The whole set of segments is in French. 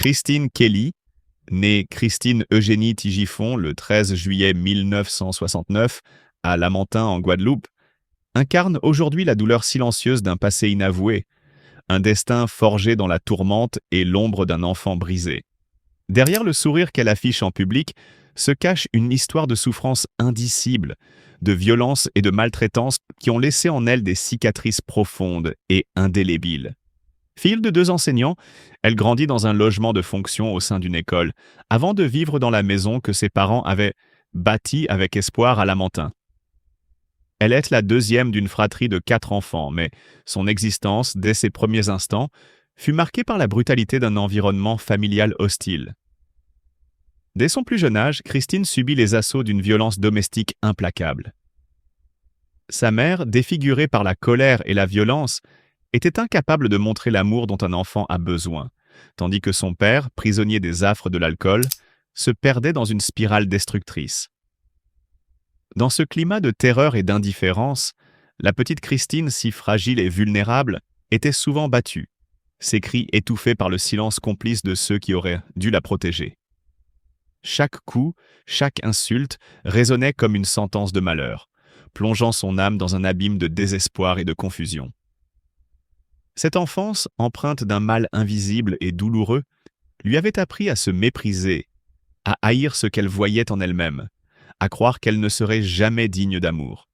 Christine Kelly, née Christine Eugénie Tigifon le 13 juillet 1969 à Lamentin en Guadeloupe, incarne aujourd'hui la douleur silencieuse d'un passé inavoué, un destin forgé dans la tourmente et l'ombre d'un enfant brisé. Derrière le sourire qu'elle affiche en public se cache une histoire de souffrance indicible, de violence et de maltraitance qui ont laissé en elle des cicatrices profondes et indélébiles. Fille de 2 enseignants, elle grandit dans un logement de fonction au sein d'une école, avant de vivre dans la maison que ses parents avaient bâtie avec espoir à Lamentin. Elle est la deuxième d'une fratrie de 4 enfants, mais son existence, dès ses premiers instants, fut marquée par la brutalité d'un environnement familial hostile. Dès son plus jeune âge, Christine subit les assauts d'une violence domestique implacable. Sa mère, défigurée par la colère et la violence, était incapable de montrer l'amour dont un enfant a besoin, tandis que son père, prisonnier des affres de l'alcool, se perdait dans une spirale destructrice. Dans ce climat de terreur et d'indifférence, la petite Christine, si fragile et vulnérable, était souvent battue, ses cris étouffés par le silence complice de ceux qui auraient dû la protéger. Chaque coup, chaque insulte résonnait comme une sentence de malheur, plongeant son âme dans un abîme de désespoir et de confusion. Cette enfance, empreinte d'un mal invisible et douloureux, lui avait appris à se mépriser, à haïr ce qu'elle voyait en elle-même, à croire qu'elle ne serait jamais digne d'amour.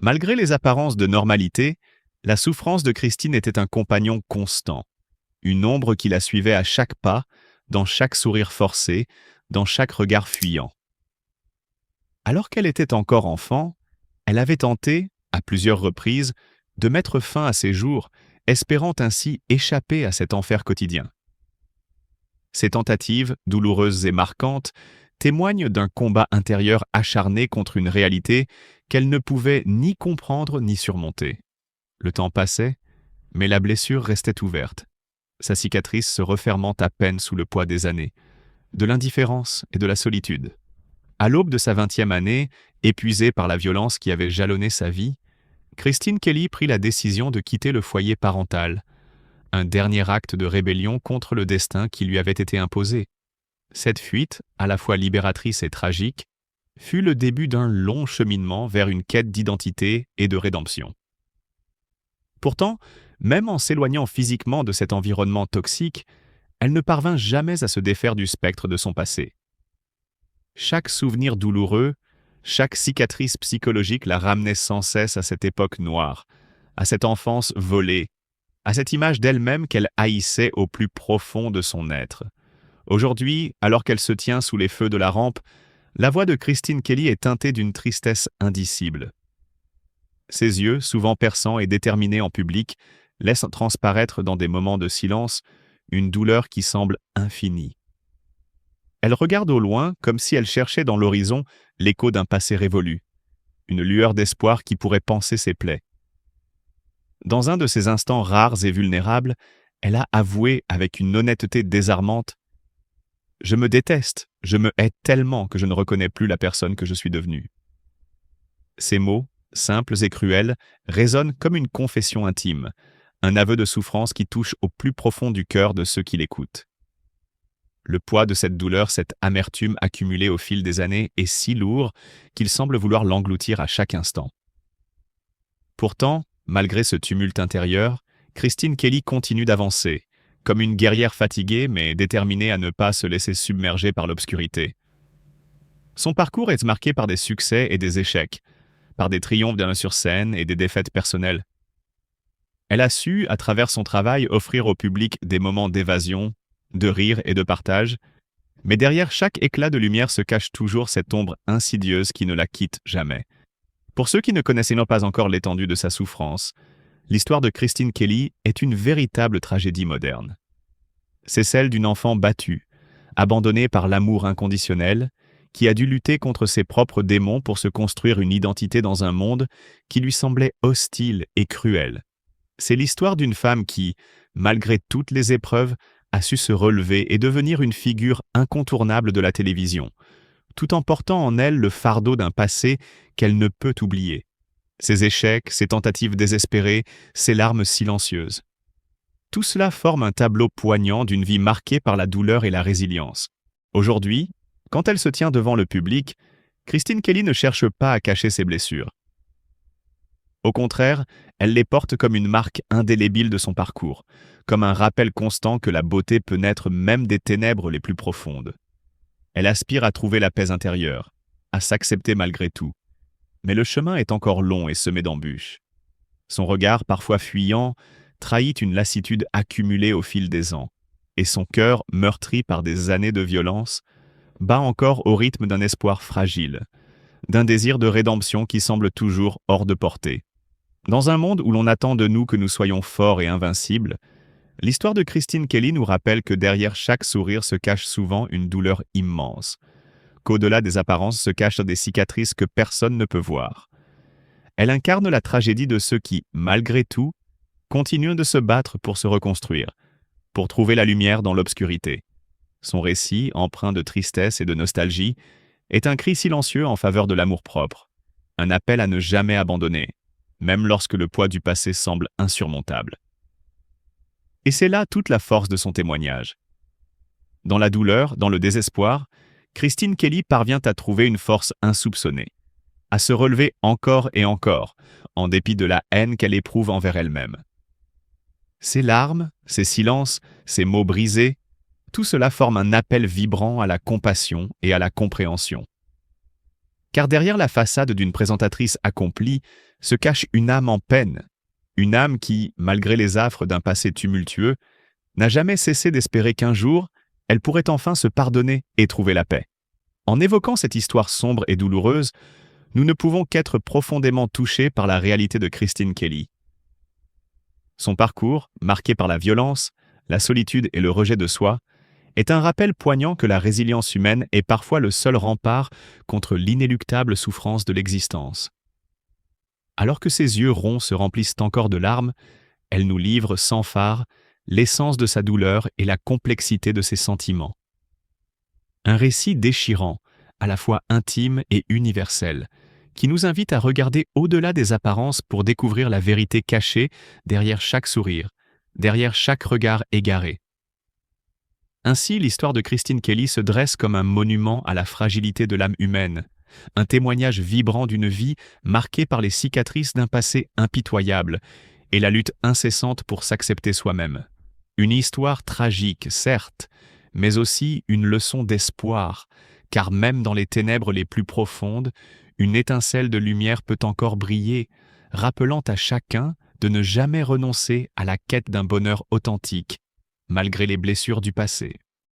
Malgré les apparences de normalité, la souffrance de Christine était un compagnon constant, une ombre qui la suivait à chaque pas, dans chaque sourire forcé, dans chaque regard fuyant. Alors qu'elle était encore enfant, elle avait tenté, à plusieurs reprises, de mettre fin à ses jours, espérant ainsi échapper à cet enfer quotidien. Ces tentatives, douloureuses et marquantes, témoignent d'un combat intérieur acharné contre une réalité qu'elle ne pouvait ni comprendre ni surmonter. Le temps passait, mais la blessure restait ouverte, sa cicatrice se refermant à peine sous le poids des années, de l'indifférence et de la solitude. À l'aube de sa 20e année, épuisée par la violence qui avait jalonné sa vie, Christine Kelly prit la décision de quitter le foyer parental, un dernier acte de rébellion contre le destin qui lui avait été imposé. Cette fuite, à la fois libératrice et tragique, fut le début d'un long cheminement vers une quête d'identité et de rédemption. Pourtant, même en s'éloignant physiquement de cet environnement toxique, elle ne parvint jamais à se défaire du spectre de son passé. Chaque souvenir douloureux, chaque cicatrice psychologique la ramenait sans cesse à cette époque noire, à cette enfance volée, à cette image d'elle-même qu'elle haïssait au plus profond de son être. Aujourd'hui, alors qu'elle se tient sous les feux de la rampe, la voix de Christine Kelly est teintée d'une tristesse indicible. Ses yeux, souvent perçants et déterminés en public, laissent transparaître dans des moments de silence une douleur qui semble infinie. Elle regarde au loin comme si elle cherchait dans l'horizon l'écho d'un passé révolu, une lueur d'espoir qui pourrait panser ses plaies. Dans un de ces instants rares et vulnérables, elle a avoué avec une honnêteté désarmante « Je me déteste, je me hais tellement que je ne reconnais plus la personne que je suis devenue. » Ces mots, simples et cruels, résonnent comme une confession intime, un aveu de souffrance qui touche au plus profond du cœur de ceux qui l'écoutent. Le poids de cette douleur, cette amertume accumulée au fil des années est si lourd qu'il semble vouloir l'engloutir à chaque instant. Pourtant, malgré ce tumulte intérieur, Christine Kelly continue d'avancer, comme une guerrière fatiguée mais déterminée à ne pas se laisser submerger par l'obscurité. Son parcours est marqué par des succès et des échecs, par des triomphes bien sur scène et des défaites personnelles. Elle a su, à travers son travail, offrir au public des moments d'évasion, de rire et de partage, mais derrière chaque éclat de lumière se cache toujours cette ombre insidieuse qui ne la quitte jamais. Pour ceux qui ne connaissaient pas encore l'étendue de sa souffrance, l'histoire de Christine Kelly est une véritable tragédie moderne. C'est celle d'une enfant battue, abandonnée par l'amour inconditionnel, qui a dû lutter contre ses propres démons pour se construire une identité dans un monde qui lui semblait hostile et cruel. C'est l'histoire d'une femme qui, malgré toutes les épreuves, a su se relever et devenir une figure incontournable de la télévision, tout en portant en elle le fardeau d'un passé qu'elle ne peut oublier. Ses échecs, ses tentatives désespérées, ses larmes silencieuses. Tout cela forme un tableau poignant d'une vie marquée par la douleur et la résilience. Aujourd'hui, quand elle se tient devant le public, Christine Kelly ne cherche pas à cacher ses blessures. Au contraire, elle les porte comme une marque indélébile de son parcours, comme un rappel constant que la beauté peut naître même des ténèbres les plus profondes. Elle aspire à trouver la paix intérieure, à s'accepter malgré tout. Mais le chemin est encore long et semé d'embûches. Son regard, parfois fuyant, trahit une lassitude accumulée au fil des ans, et son cœur, meurtri par des années de violence, bat encore au rythme d'un espoir fragile, d'un désir de rédemption qui semble toujours hors de portée. Dans un monde où l'on attend de nous que nous soyons forts et invincibles, l'histoire de Christine Kelly nous rappelle que derrière chaque sourire se cache souvent une douleur immense, qu'au-delà des apparences se cachent des cicatrices que personne ne peut voir. Elle incarne la tragédie de ceux qui, malgré tout, continuent de se battre pour se reconstruire, pour trouver la lumière dans l'obscurité. Son récit, empreint de tristesse et de nostalgie, est un cri silencieux en faveur de l'amour-propre, un appel à ne jamais abandonner, même lorsque le poids du passé semble insurmontable. Et c'est là toute la force de son témoignage. Dans la douleur, dans le désespoir, Christine Kelly parvient à trouver une force insoupçonnée, à se relever encore et encore, en dépit de la haine qu'elle éprouve envers elle-même. Ses larmes, ses silences, ses mots brisés, tout cela forme un appel vibrant à la compassion et à la compréhension. Car derrière la façade d'une présentatrice accomplie se cache une âme en peine, une âme qui, malgré les affres d'un passé tumultueux, n'a jamais cessé d'espérer qu'un jour, elle pourrait enfin se pardonner et trouver la paix. En évoquant cette histoire sombre et douloureuse, nous ne pouvons qu'être profondément touchés par la réalité de Christine Kelly. Son parcours, marqué par la violence, la solitude et le rejet de soi, est un rappel poignant que la résilience humaine est parfois le seul rempart contre l'inéluctable souffrance de l'existence. Alors que ses yeux ronds se remplissent encore de larmes, elle nous livre sans phare l'essence de sa douleur et la complexité de ses sentiments. Un récit déchirant, à la fois intime et universel, qui nous invite à regarder au-delà des apparences pour découvrir la vérité cachée derrière chaque sourire, derrière chaque regard égaré. Ainsi, l'histoire de Christine Kelly se dresse comme un monument à la fragilité de l'âme humaine, un témoignage vibrant d'une vie marquée par les cicatrices d'un passé impitoyable et la lutte incessante pour s'accepter soi-même. Une histoire tragique, certes, mais aussi une leçon d'espoir, car même dans les ténèbres les plus profondes, une étincelle de lumière peut encore briller, rappelant à chacun de ne jamais renoncer à la quête d'un bonheur authentique, malgré les blessures du passé.